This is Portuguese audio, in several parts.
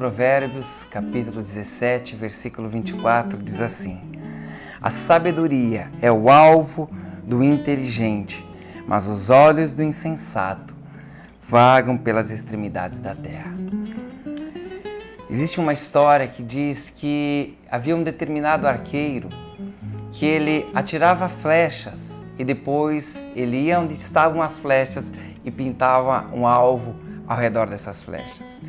Provérbios, capítulo 17, versículo 24, diz assim: a sabedoria é o alvo do inteligente, mas os olhos do insensato vagam pelas extremidades da terra. Existe uma história que diz que havia um determinado arqueiro que ele atirava flechas e depois ele ia onde estavam as flechas e pintava um alvo ao redor dessas flechas.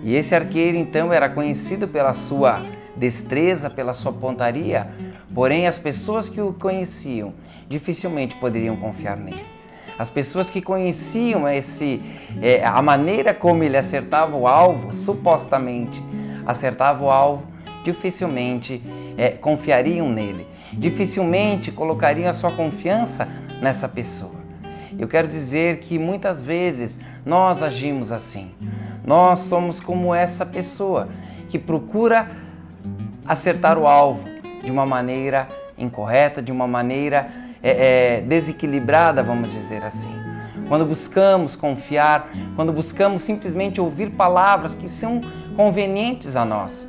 E esse arqueiro então era conhecido pela sua destreza, pela sua pontaria, porém as pessoas que o conheciam dificilmente poderiam confiar nele. As pessoas que conheciam a maneira como ele acertava o alvo, supostamente acertava o alvo, dificilmente confiariam nele, dificilmente colocariam a sua confiança nessa pessoa. Eu quero dizer que muitas vezes nós agimos assim. Nós somos como essa pessoa que procura acertar o alvo de uma maneira incorreta, de uma maneira desequilibrada, vamos dizer assim. Quando buscamos confiar, quando buscamos simplesmente ouvir palavras que são convenientes a nós.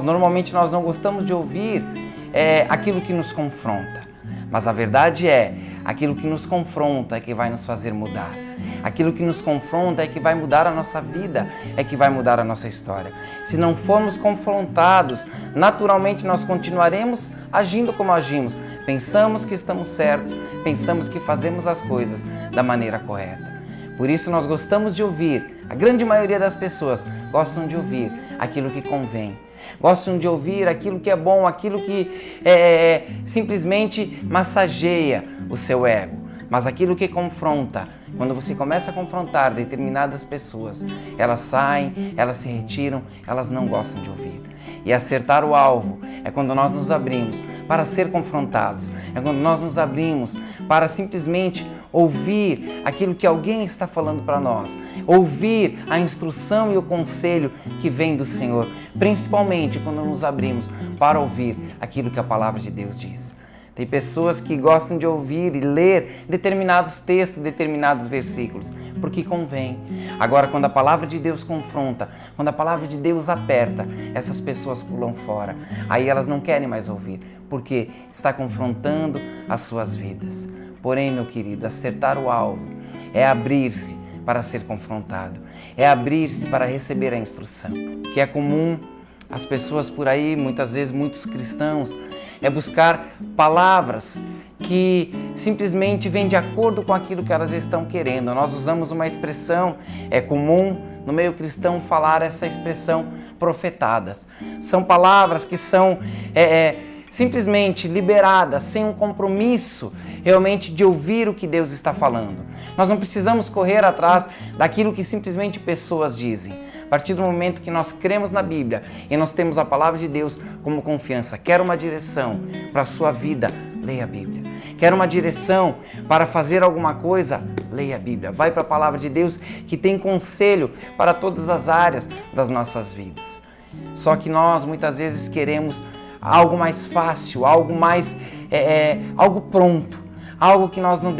Normalmente nós não gostamos de ouvir aquilo que nos confronta. Mas a verdade é, aquilo que nos confronta é que vai nos fazer mudar. Aquilo que nos confronta é que vai mudar a nossa vida, é que vai mudar a nossa história. Se não formos confrontados, naturalmente nós continuaremos agindo como agimos. Pensamos que estamos certos, pensamos que fazemos as coisas da maneira correta. Por isso nós gostamos de ouvir, a grande maioria das pessoas gostam de ouvir aquilo que convém. Gostam de ouvir aquilo que é bom, aquilo que simplesmente massageia o seu ego. Mas aquilo que confronta, quando você começa a confrontar determinadas pessoas, elas saem, elas se retiram, elas não gostam de ouvir. E acertar o alvo é quando nós nos abrimos para ser confrontados, é quando nós nos abrimos para simplesmente ouvir aquilo que alguém está falando para nós, ouvir a instrução e o conselho que vem do Senhor, principalmente quando nos abrimos para ouvir aquilo que a palavra de Deus diz. Tem pessoas que gostam de ouvir e ler determinados textos, determinados versículos, porque convém. Agora, quando a palavra de Deus confronta, quando a palavra de Deus aperta, essas pessoas pulam fora. Aí elas não querem mais ouvir, porque está confrontando as suas vidas. Porém, meu querido, acertar o alvo é abrir-se para ser confrontado, é abrir-se para receber a instrução. O que é comum as pessoas por aí, muitas vezes muitos cristãos, é buscar palavras que simplesmente vêm de acordo com aquilo que elas estão querendo. Nós usamos uma expressão, é comum no meio cristão falar essa expressão, profetadas. São palavras que são simplesmente liberadas, sem um compromisso realmente de ouvir o que Deus está falando. Nós não precisamos correr atrás daquilo que simplesmente pessoas dizem. A partir do momento que nós cremos na Bíblia e nós temos a palavra de Deus como confiança, quer uma direção para a sua vida, leia a Bíblia. Quer uma direção para fazer alguma coisa, leia a Bíblia. Vai para a palavra de Deus que tem conselho para todas as áreas das nossas vidas. Só que nós muitas vezes queremos algo mais fácil, algo mais, algo pronto, algo que nós não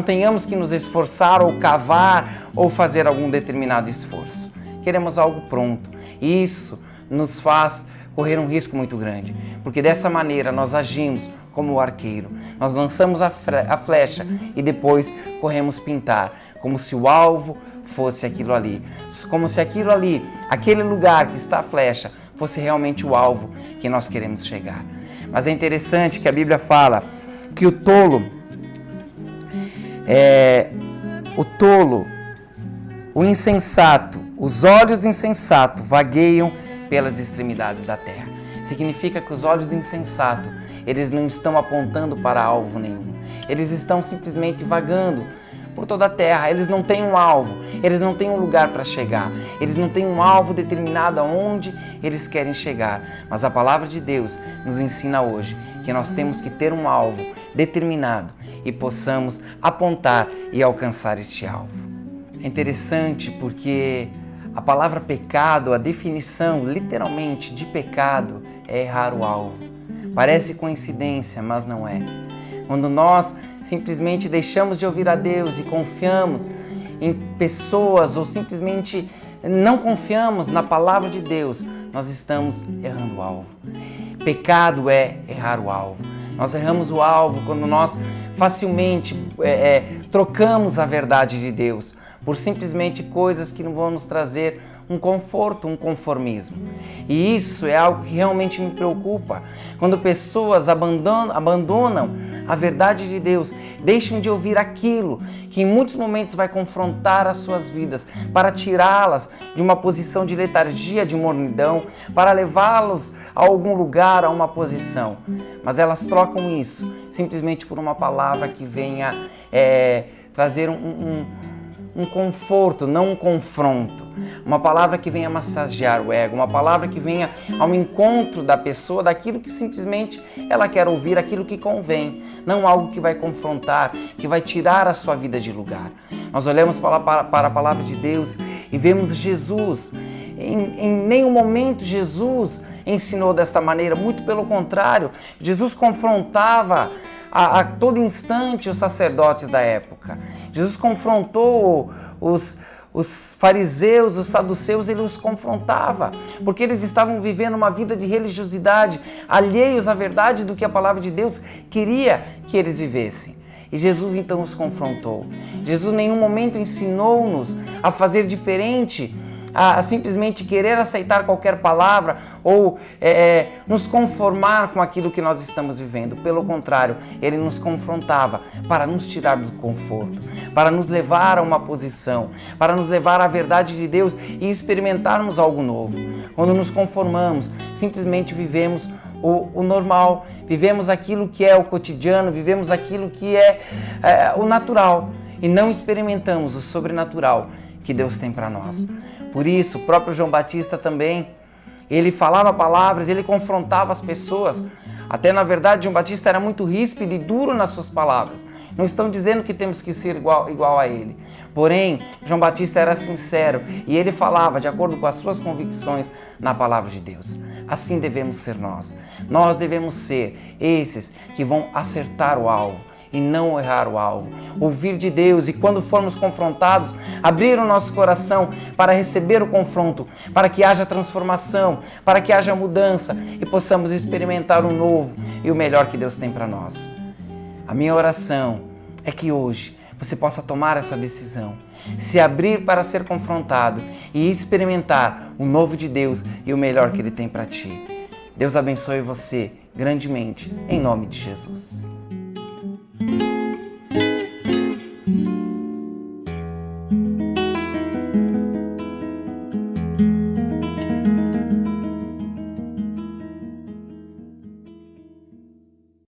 tenhamos que nos esforçar ou cavar ou fazer algum determinado esforço. Queremos algo pronto. E isso nos faz correr um risco muito grande, porque dessa maneira nós agimos como o arqueiro. Nós lançamos a flecha e depois corremos pintar, como se o alvo fosse aquilo ali, como se aquilo ali, aquele lugar que está a flecha, fosse realmente o alvo que nós queremos chegar. Mas é interessante que a Bíblia fala que o tolo, o insensato, os olhos do insensato vagueiam pelas extremidades da terra. Significa que os olhos do insensato, eles não estão apontando para alvo nenhum. Eles estão simplesmente vagando por toda a terra. Eles não têm um alvo, eles não têm um lugar para chegar. Eles não têm um alvo determinado aonde eles querem chegar. Mas a palavra de Deus nos ensina hoje que nós temos que ter um alvo determinado e possamos apontar e alcançar este alvo. É interessante porque a palavra pecado, a definição literalmente de pecado é errar o alvo. Parece coincidência, mas não é. Quando nós simplesmente deixamos de ouvir a Deus e confiamos em pessoas ou simplesmente não confiamos na palavra de Deus, nós estamos errando o alvo. Pecado é errar o alvo. Nós erramos o alvo quando nós facilmente trocamos a verdade de Deus por simplesmente coisas que não vão nos trazer um conforto, um conformismo. E isso é algo que realmente me preocupa. Quando pessoas abandonam a verdade de Deus, deixam de ouvir aquilo que em muitos momentos vai confrontar as suas vidas, para tirá-las de uma posição de letargia, de mornidão, para levá-los a algum lugar, a uma posição. Mas elas trocam isso simplesmente por uma palavra que venha trazer um conforto, não um confronto. Uma palavra que venha massagear o ego, uma palavra que venha ao encontro da pessoa, daquilo que simplesmente ela quer ouvir, aquilo que convém, não algo que vai confrontar, que vai tirar a sua vida de lugar. Nós olhamos para a palavra de Deus e vemos Jesus. Em nenhum momento Jesus ensinou desta maneira, muito pelo contrário, Jesus confrontava a todo instante os sacerdotes da época. Jesus confrontou os fariseus, os saduceus, ele os confrontava, porque eles estavam vivendo uma vida de religiosidade, alheios à verdade do que a palavra de Deus queria que eles vivessem. E Jesus então os confrontou. Jesus em nenhum momento ensinou-nos a fazer diferente, a simplesmente querer aceitar qualquer palavra ou nos conformar com aquilo que nós estamos vivendo. Pelo contrário, ele nos confrontava para nos tirar do conforto, para nos levar a uma posição, para nos levar à verdade de Deus e experimentarmos algo novo. Quando nos conformamos, simplesmente vivemos o normal, vivemos aquilo que é o cotidiano, vivemos aquilo que é o natural e não experimentamos o sobrenatural que Deus tem para nós. Por isso, o próprio João Batista também, ele falava palavras, ele confrontava as pessoas. Até, na verdade, João Batista era muito ríspido e duro nas suas palavras. Não estão dizendo que temos que ser igual a ele. Porém, João Batista era sincero e ele falava de acordo com as suas convicções na palavra de Deus. Assim devemos ser nós. Nós devemos ser esses que vão acertar o alvo e não errar o alvo. Ouvir de Deus e, quando formos confrontados, abrir o nosso coração para receber o confronto, para que haja transformação, para que haja mudança e possamos experimentar o novo e o melhor que Deus tem para nós. A minha oração é que hoje você possa tomar essa decisão, se abrir para ser confrontado e experimentar o novo de Deus e o melhor que Ele tem para ti. Deus abençoe você grandemente, em nome de Jesus.